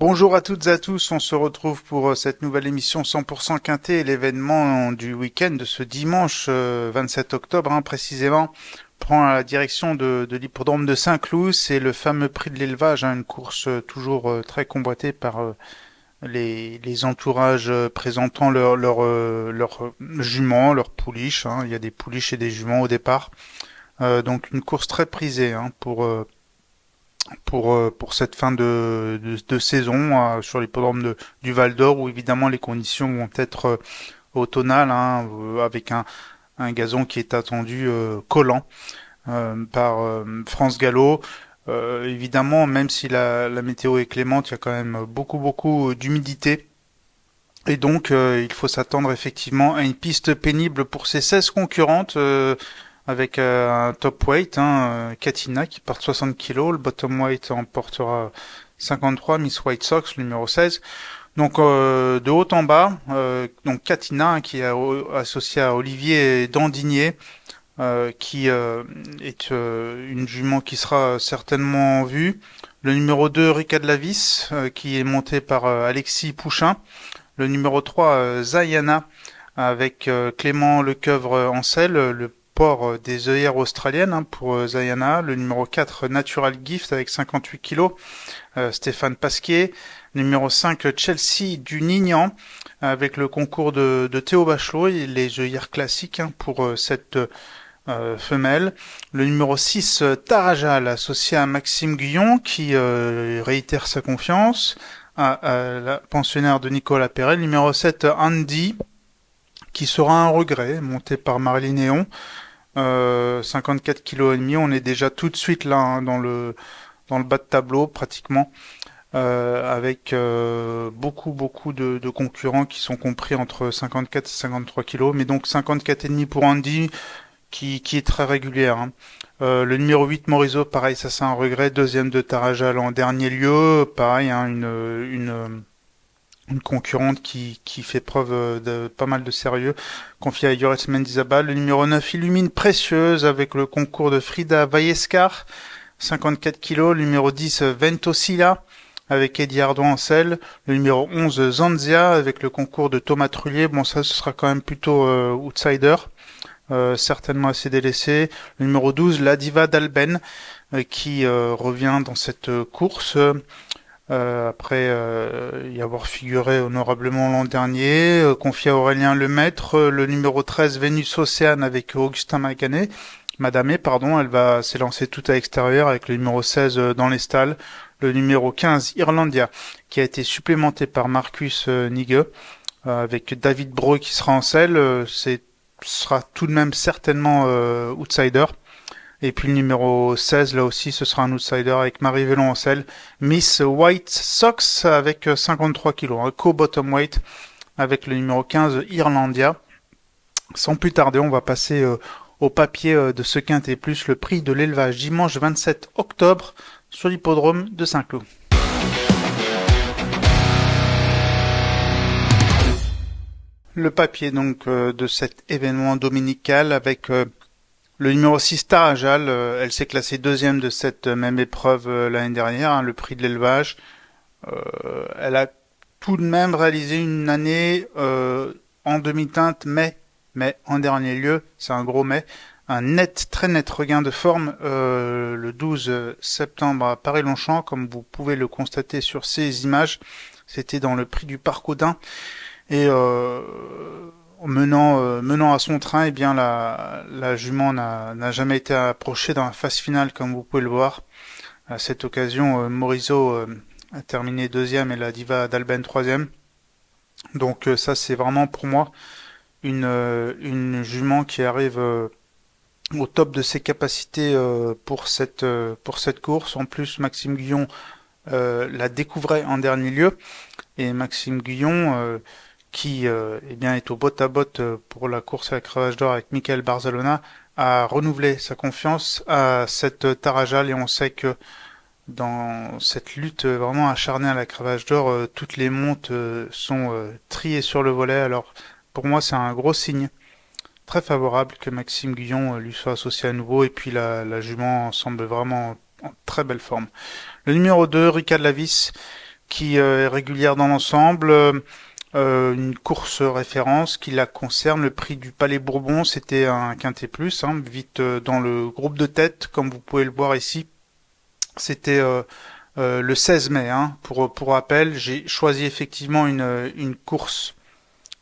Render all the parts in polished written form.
Bonjour à toutes et à tous, on se retrouve pour cette nouvelle émission 100% Quintet, l'événement du week-end de ce dimanche 27 octobre précisément, prend la direction de l'hippodrome de Saint-Cloud. C'est le fameux prix de l'élevage, une course toujours très convoitée par les entourages présentant leurs juments, leurs pouliches. Il y a des pouliches et des juments au départ. Donc une course très prisée pour cette fin de saison sur l'hippodrome du Val d'Or, où évidemment les conditions vont être automnales, avec un gazon qui est attendu collant par France Gallo. Évidemment, même si la météo est clémente, il y a quand même beaucoup d'humidité. Et donc, il faut s'attendre effectivement à une piste pénible pour ces 16 concurrentes, avec un top weight, Katina qui porte 60 kg, le bottom weight en portera 53, Miss White Sox, le numéro 16. Donc, de haut en bas, donc Katina, qui est associée à Olivier Dandinier, qui est une jument qui sera certainement vue. Le numéro 2, Ricard Lavis, qui est monté par Alexis Pouchin. Le numéro 3, Zayana, avec Clément Lecoeuvre Ancel, le port des œillères australiennes pour Zayana. Le numéro 4, Natural Gift, avec 58 kilos, Stéphane Pasquier. Numéro 5, Chelsea du Nignan, avec le concours de Théo Bachelot et les œillères classiques pour cette femelle. Le numéro 6, Tarajal, associé à Maxime Guyon, qui réitère sa confiance. La pensionnaire de Nicolas Perret. Le numéro 7, Andy, qui sera un regret, monté par Marilyn Néon. 54 kg et demi, on est déjà tout de suite là dans le bas de tableau pratiquement, avec beaucoup de concurrents qui sont compris entre 54 et 53 kg, mais donc 54 et demi pour Andy, qui est très régulière. Le numéro 8, Morisot, pareil, ça c'est un regret. Deuxième de Tarajal en dernier lieu, pareil, une concurrente qui fait preuve de pas mal de sérieux, confiée à Yoretz Mendizabal. Le numéro 9, Illumine Précieuse, avec le concours de Frida Vallescar, 54 kg. Le numéro 10, Ventosilla, avec Eddie Ardouin-Ancel. Le numéro 11, Zanzia, avec le concours de Thomas Trullier. Bon, ça, ce sera quand même plutôt outsider. Certainement assez délaissé. Le numéro 12, La Diva d'Alben, qui revient dans cette course après y avoir figuré honorablement l'an dernier, confié à Aurélien Lemaître. Le numéro 13, Vénus Océane, avec Augustin Madamé, elle va s'élancer tout à l'extérieur avec le numéro 16 dans les stalles. Le numéro 15, Irlandia, qui a été supplémenté par Marcus Nigue, avec David Breu qui sera en selle. Sera tout de même certainement outsider. Et puis le numéro 16, là aussi, ce sera un outsider avec Marie Vélon en selle. Miss White Sox avec 53 kg. Un co-bottom weight avec le numéro 15, Irlandia. Sans plus tarder, on va passer au papier de ce Quintet Plus, le prix de l'élevage, dimanche 27 octobre sur l'hippodrome de Saint-Cloud. Le papier donc de cet événement dominical avec le numéro 6, Tarajal. Elle s'est classée deuxième de cette même épreuve l'année dernière, le prix de l'élevage. Elle a tout de même réalisé une année en demi-teinte, mais en dernier lieu, c'est un gros mais, un très net regain de forme le 12 septembre à Paris-Longchamp, comme vous pouvez le constater sur ces images. C'était dans le prix du Parc Audin. Et menant à son train, eh bien la jument n'a jamais été approchée dans la phase finale, comme vous pouvez le voir. À cette occasion, Morisot a terminé deuxième et la Diva d'Alben troisième. Donc ça, c'est vraiment pour moi une jument qui arrive au top de ses capacités pour cette course. En plus, Maxime Guyon la découvrait en dernier lieu, et Maxime Guyon qui est au botte à botte pour la course à la crevage d'or avec Michael Barzalona, a renouvelé sa confiance à cette Tarajal, et on sait que dans cette lutte vraiment acharnée à la crevage d'or, toutes les montes sont triées sur le volet. Alors pour moi, c'est un gros signe très favorable que Maxime Guyon lui soit associé à nouveau, et puis la jument semble vraiment en très belle forme. Le numéro 2, Ricard Lavis, qui est régulière dans l'ensemble. Une course référence qui la concerne, le prix du Palais Bourbon, c'était un quintet plus, hein, vite dans le groupe de tête, comme vous pouvez le voir ici. C'était le 16 mai, hein. Pour rappel, j'ai choisi effectivement une course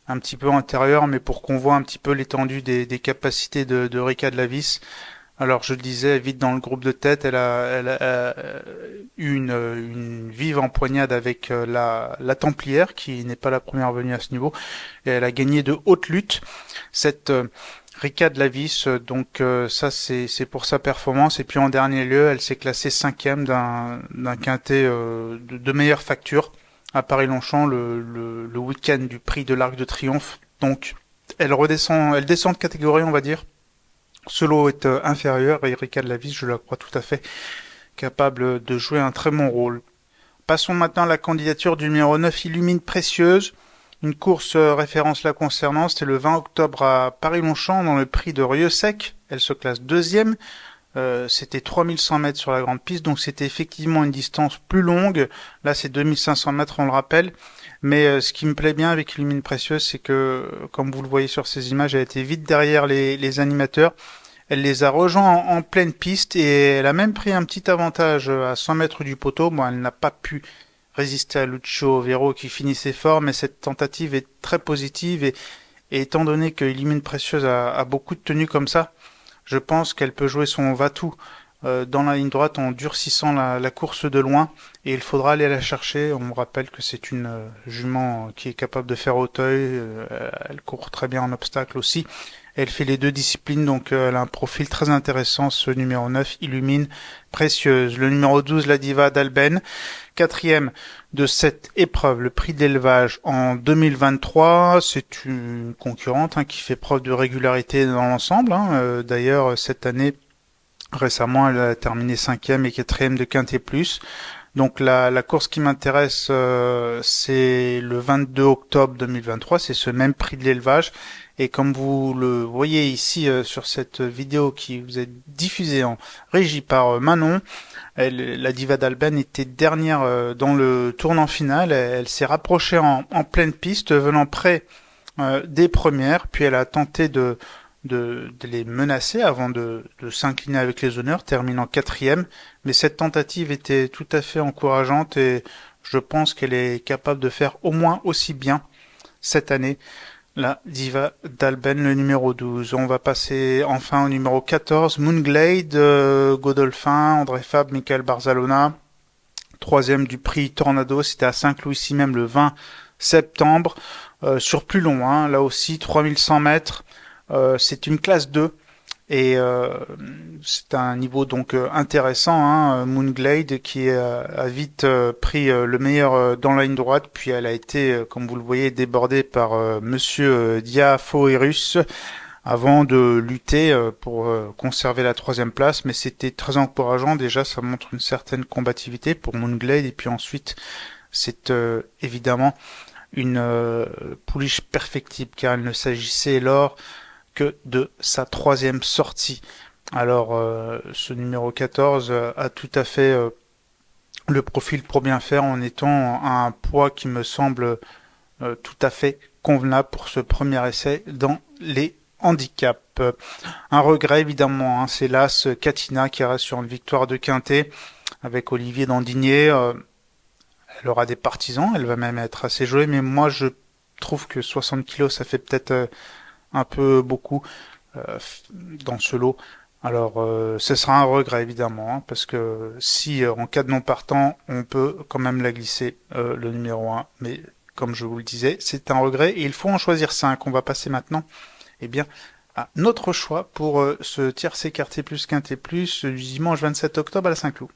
un petit peu antérieure, mais pour qu'on voit un petit peu l'étendue des capacités de Rika de la Vis. Alors je le disais, vite dans le groupe de tête, elle a eu une vive empoignade avec la Templière, qui n'est pas la première venue à ce niveau, et elle a gagné de haute lutte. Cette Rika de la Vis, donc ça c'est pour sa performance. Et puis en dernier lieu, elle s'est classée cinquième d'un quintet de meilleure facture à Paris-Longchamp le week-end du prix de l'Arc de Triomphe. Donc elle descend de catégorie, on va dire. Ce lot est inférieur et Rika de la Vis, je la crois tout à fait capable de jouer un très bon rôle. Passons maintenant à la candidature du numéro 9, Illumine Précieuse. Une course référence la concernant, c'était le 20 octobre à Paris-Longchamp dans le prix de Rieux-Sec. Elle se classe deuxième. C'était 3100 mètres sur la grande piste, donc c'était effectivement une distance plus longue. Là, c'est 2500 mètres, on le rappelle. Mais ce qui me plaît bien avec Illumine Précieuse, c'est que, comme vous le voyez sur ces images, elle était vite derrière les animateurs. Elle les a rejoints en pleine piste et elle a même pris un petit avantage à 100 mètres du poteau. Bon, elle n'a pas pu résister à Lucio Vero qui finissait fort, mais cette tentative est très positive et étant donné que Illumine Précieuse a beaucoup de tenues comme ça, je pense qu'elle peut jouer son va-tout dans la ligne droite en durcissant la course de loin et il faudra aller la chercher. On me rappelle que c'est une jument qui est capable de faire Auteuil, elle court très bien en obstacle aussi. Elle fait les deux disciplines, donc elle a un profil très intéressant, ce numéro 9, Illumine Précieuse. Le numéro 12, la Diva d'Alben, quatrième de cette épreuve, le prix d'élevage en 2023. C'est une concurrente qui fait preuve de régularité dans l'ensemble. D'ailleurs, cette année, récemment, elle a terminé cinquième et quatrième de Quintet Plus. Donc la course qui m'intéresse, c'est le 22 octobre 2023, c'est ce même prix de l'élevage. Et comme vous le voyez ici sur cette vidéo qui vous est diffusée en régie par Manon, la Diva d'Alben était dernière dans le tournant final. Elle s'est rapprochée en pleine piste, venant près des premières, puis elle a tenté de les menacer avant de s'incliner avec les honneurs, terminant quatrième. Mais cette tentative était tout à fait encourageante et je pense qu'elle est capable de faire au moins aussi bien cette année. La Diva d'Alben, le numéro 12. On va passer enfin au numéro 14, Moonglade, Godolphin, André Fabre, Michael Barzalona. Troisième du prix Tornado, c'était à Saint-Cloud ici même le 20 septembre. Sur plus long, là aussi 3100 mètres. C'est une classe 2 et c'est un niveau donc intéressant. Moonglade qui a vite pris le meilleur dans la ligne droite, puis elle a été, comme vous le voyez, débordée par Monsieur Diafoirus avant de lutter pour conserver la troisième place, mais c'était très encourageant. Déjà, ça montre une certaine combativité pour Moonglade, et puis ensuite, c'est évidemment une pouliche perfectible, car il ne s'agissait lors que de sa troisième sortie. Alors, ce numéro 14 a tout à fait le profil pour bien faire en étant à un poids qui me semble tout à fait convenable pour ce premier essai dans les handicaps. Un regret évidemment, c'est l'As Katina qui reste sur une victoire de quintet avec Olivier Dandinier. Elle aura des partisans, elle va même être assez jouée, mais moi je trouve que 60 kilos ça fait peut-être un peu beaucoup dans ce lot. Alors ce sera un regret évidemment, parce que si en cas de non partant, on peut quand même la glisser le numéro 1, mais comme je vous le disais, c'est un regret et il faut en choisir 5. On va passer maintenant à notre choix pour ce tiercé quartier plus quintet plus du dimanche 27 octobre à la Saint-Cloud.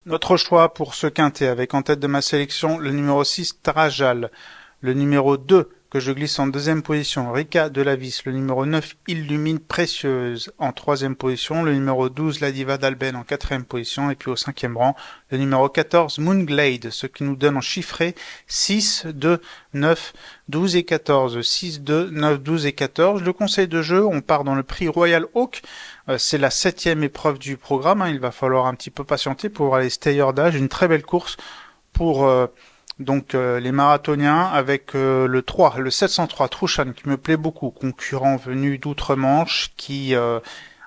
Notre choix pour ce quintet avec en tête de ma sélection le numéro 6 Tarajal, le numéro 2 que je glisse en deuxième position. Rika Delavis, le numéro 9, Illumine Précieuse en troisième position. Le numéro 12, La Diva d'Alben en quatrième position. Et puis au cinquième rang, le numéro 14, Moonglade, ce qui nous donne en chiffré 6, 2, 9, 12 et 14. 6, 2, 9, 12 et 14. Le conseil de jeu, on part dans le prix Royal Oak. C'est la septième épreuve du programme. Il va falloir un petit peu patienter pour voir les stayers d'âge. Une très belle course pour les marathoniens avec le 3, le 703 Trouchan qui me plaît beaucoup, concurrent venu d'outre-Manche qui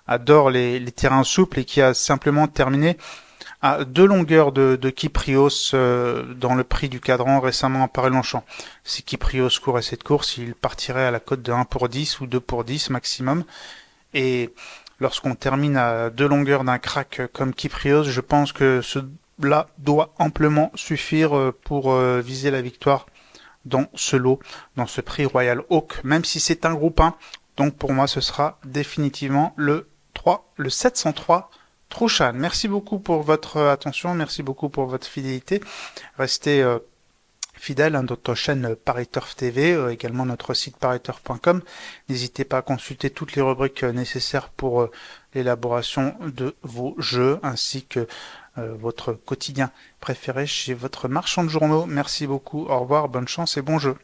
adore les terrains souples et qui a simplement terminé à 2 longueurs de Kyprios dans le prix du cadran récemment à Paris-Longchamp. Si Kyprios courait cette course, il partirait à la cote de 1 pour 10 ou 2 pour 10 maximum. Et lorsqu'on termine à 2 longueurs d'un crack comme Kyprios, je pense que cela doit amplement suffire pour viser la victoire dans ce lot, dans ce prix Royal Oak, même si c'est un groupe 1. Donc pour moi, ce sera définitivement le 3, le 703 Trouchan. Merci beaucoup pour votre attention, merci beaucoup pour votre fidélité. Restez fidèles à notre chaîne Paris Turf TV, également notre site pariturf.com. N'hésitez pas à consulter toutes les rubriques nécessaires pour l'élaboration de vos jeux ainsi que votre quotidien préféré chez votre marchand de journaux. Merci beaucoup, au revoir, bonne chance et bon jeu.